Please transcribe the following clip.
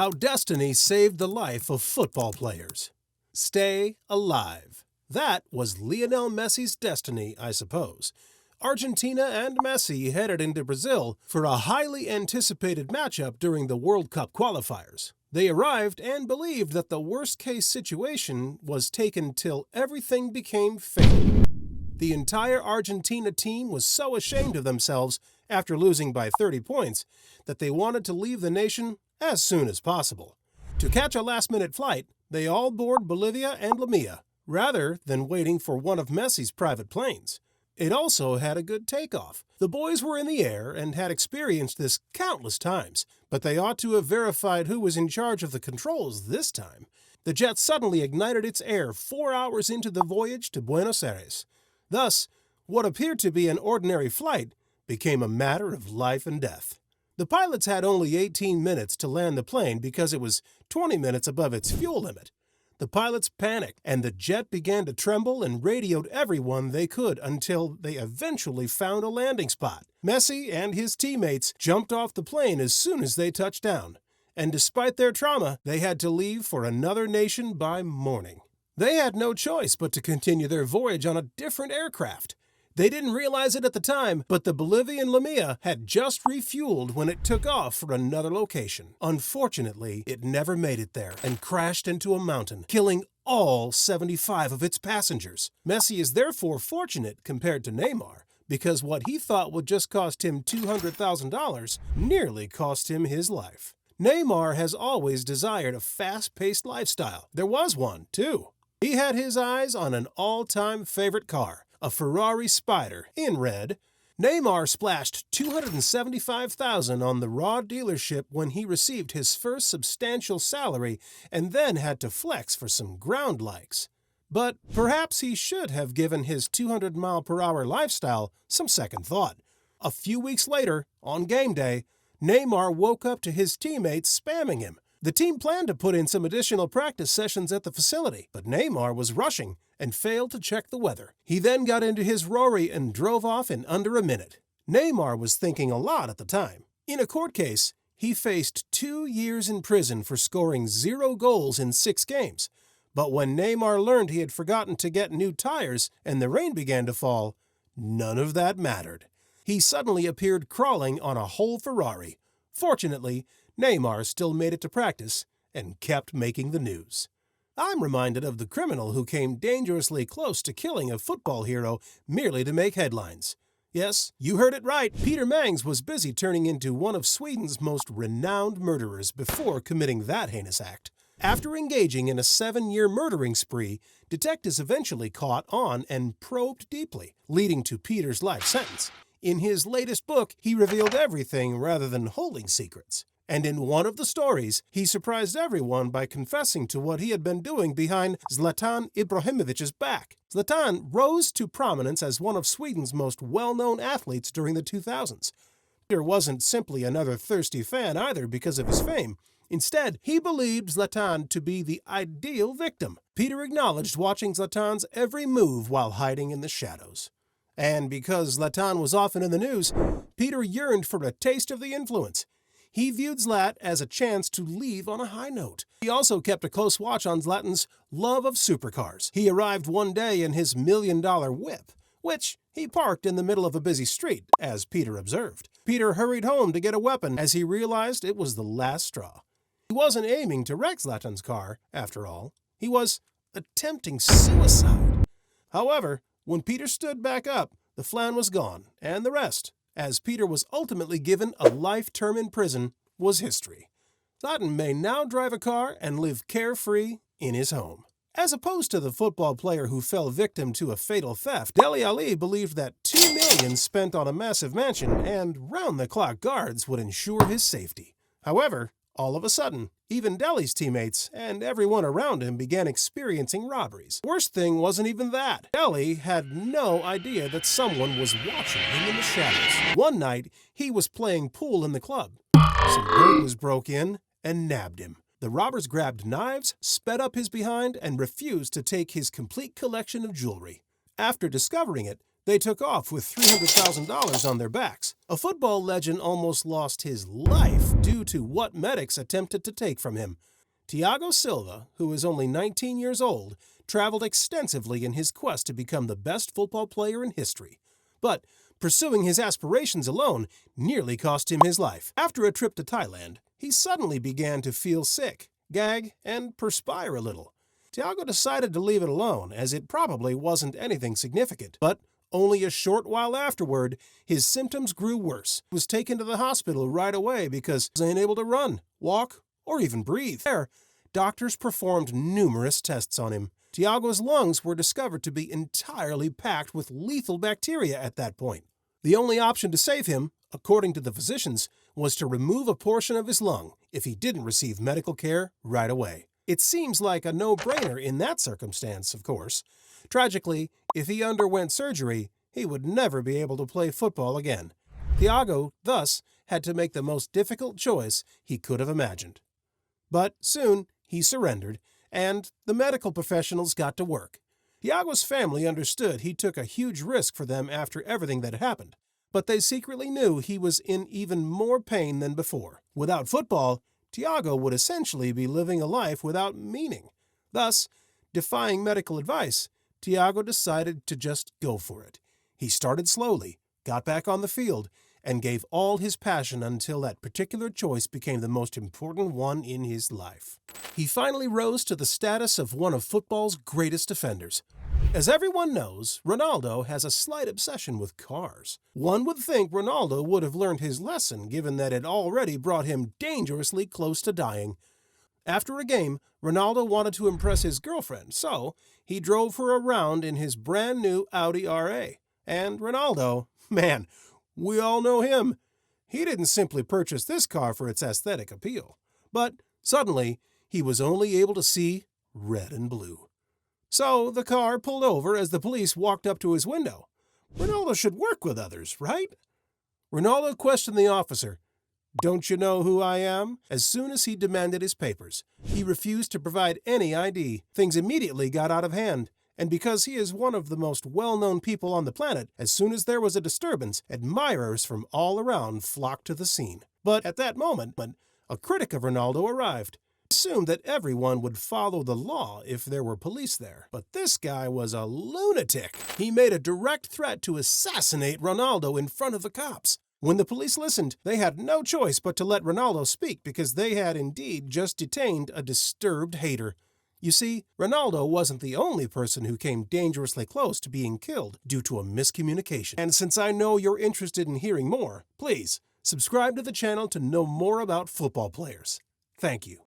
How destiny saved the life of football players. Stay alive. That was Lionel Messi's destiny, I suppose. Argentina and Messi headed into Brazil for a highly anticipated matchup during the World Cup qualifiers. They arrived and believed that the worst-case situation was taken till everything became fatal. The entire Argentina team was so ashamed of themselves after losing by 30 points that they wanted to leave the nation as soon as possible. To catch a last-minute flight, they all boarded Bolivia and Lamia, rather than waiting for one of Messi's private planes. It also had a good takeoff. The boys were in the air and had experienced this countless times, but they ought to have verified who was in charge of the controls this time. The jet suddenly ignited its air 4 hours into the voyage to Buenos Aires. Thus, what appeared to be an ordinary flight became a matter of life and death. The pilots had only 18 minutes to land the plane because it was 20 minutes above its fuel limit. The pilots panicked, and the jet began to tremble and radioed everyone they could until they eventually found a landing spot. Messi and his teammates jumped off the plane as soon as they touched down, and despite their trauma, they had to leave for another nation by morning. They had no choice but to continue their voyage on a different aircraft. They didn't realize it at the time, but the Bolivian Lamia had just refueled when it took off for another location. Unfortunately, it never made it there and crashed into a mountain, killing all 75 of its passengers. Messi is therefore fortunate compared to Neymar, because what he thought would just cost him $200,000 nearly cost him his life. Neymar has always desired a fast-paced lifestyle. There was one, too. He had his eyes on an all-time favorite car, a Ferrari Spider, in red. Neymar splashed $275,000 on the raw dealership when he received his first substantial salary and then had to flex for some ground likes. But perhaps he should have given his 200-mile-per-hour lifestyle some second thought. A few weeks later, on game day, Neymar woke up to his teammates spamming him. The team planned to put in some additional practice sessions at the facility, but Neymar was rushing and failed to check the weather. He then got into his Rori and drove off in under a minute. Neymar was thinking a lot at the time. In a court case, he faced 2 years in prison for scoring 0 goals in 6 games. But when Neymar learned he had forgotten to get new tires and the rain began to fall, none of that mattered. He suddenly appeared crawling on a whole Ferrari. Fortunately, Neymar still made it to practice and kept making the news. I'm reminded of the criminal who came dangerously close to killing a football hero merely to make headlines. Yes, you heard it right. Peter Mangs was busy turning into one of Sweden's most renowned murderers before committing that heinous act. After engaging in a 7-year murdering spree, detectives eventually caught on and probed deeply, leading to Peter's life sentence. In his latest book, he revealed everything rather than holding secrets. And in one of the stories, he surprised everyone by confessing to what he had been doing behind Zlatan Ibrahimovic's back. Zlatan rose to prominence as one of Sweden's most well-known athletes during the 2000s. Peter wasn't simply another thirsty fan either because of his fame. Instead, he believed Zlatan to be the ideal victim. Peter acknowledged watching Zlatan's every move while hiding in the shadows. And because Zlatan was often in the news, Peter yearned for a taste of the influence. He viewed Zlat as a chance to leave on a high note. He also kept a close watch on Zlatan's love of supercars. He arrived one day in his $1 million whip, which he parked in the middle of a busy street, as Peter observed. Peter hurried home to get a weapon as he realized it was the last straw. He wasn't aiming to wreck Zlatan's car, after all. He was attempting suicide. However, when Peter stood back up, the flan was gone, and the rest, as Peter was ultimately given a life term in prison, was history. Zlatan may now drive a car and live carefree in his home. As opposed to the football player who fell victim to a fatal theft, Dele Alli believed that $2 million spent on a massive mansion and round-the-clock guards would ensure his safety. However, all of a sudden, even Dele's teammates and everyone around him began experiencing robberies. Worst thing wasn't even that. Dele had no idea that someone was watching him in the shadows. One night, he was playing pool in the club. Some burglars broke in and nabbed him. The robbers grabbed knives, sped up his behind, and refused to take his complete collection of jewelry. After discovering it, They took off with $300,000 on their backs. A football legend almost lost his life due to what medics attempted to take from him. Thiago Silva, who was only 19 years old, traveled extensively in his quest to become the best football player in history. But pursuing his aspirations alone nearly cost him his life. After a trip to Thailand, he suddenly began to feel sick, gag, and perspire a little. Thiago decided to leave it alone, as it probably wasn't anything significant. But only a short while afterward, his symptoms grew worse. He was taken to the hospital right away because he was unable to run, walk, or even breathe. There, doctors performed numerous tests on him. Thiago's lungs were discovered to be entirely packed with lethal bacteria at that point. The only option to save him, according to the physicians, was to remove a portion of his lung if he didn't receive medical care right away. It seems like a no-brainer in that circumstance, of course. Tragically, if he underwent surgery, he would never be able to play football again. Thiago, thus, had to make the most difficult choice he could have imagined. But soon, he surrendered, and the medical professionals got to work. Thiago's family understood he took a huge risk for them after everything that happened, but they secretly knew he was in even more pain than before. Without football, Thiago would essentially be living a life without meaning. Thus, defying medical advice, Thiago decided to just go for it. He started slowly, got back on the field, and gave all his passion until that particular choice became the most important one in his life. He finally rose to the status of one of football's greatest defenders. As everyone knows, Ronaldo has a slight obsession with cars. One would think Ronaldo would have learned his lesson, given that it already brought him dangerously close to dying. After a game, Ronaldo wanted to impress his girlfriend, so he drove her around in his brand new Audi RA. And Ronaldo, man, we all know him. He didn't simply purchase this car for its aesthetic appeal, but suddenly he was only able to see red and blue. So the car pulled over as the police walked up to his window. Ronaldo should work with others, right? Ronaldo questioned the officer. "Don't you know who I am?" As soon as he demanded his papers. He refused to provide any ID. Things immediately got out of hand. And because he is one of the most well-known people on the planet, as soon as there was a disturbance, admirers from all around flocked to the scene. But at that moment, a critic of Ronaldo arrived. He assumed that everyone would follow the law if there were police there. But this guy was a lunatic. He made a direct threat to assassinate Ronaldo in front of the cops. When the police listened, they had no choice but to let Ronaldo speak because they had indeed just detained a disturbed hater. You see, Ronaldo wasn't the only person who came dangerously close to being killed due to a miscommunication. And since I know you're interested in hearing more, please subscribe to the channel to know more about football players. Thank you.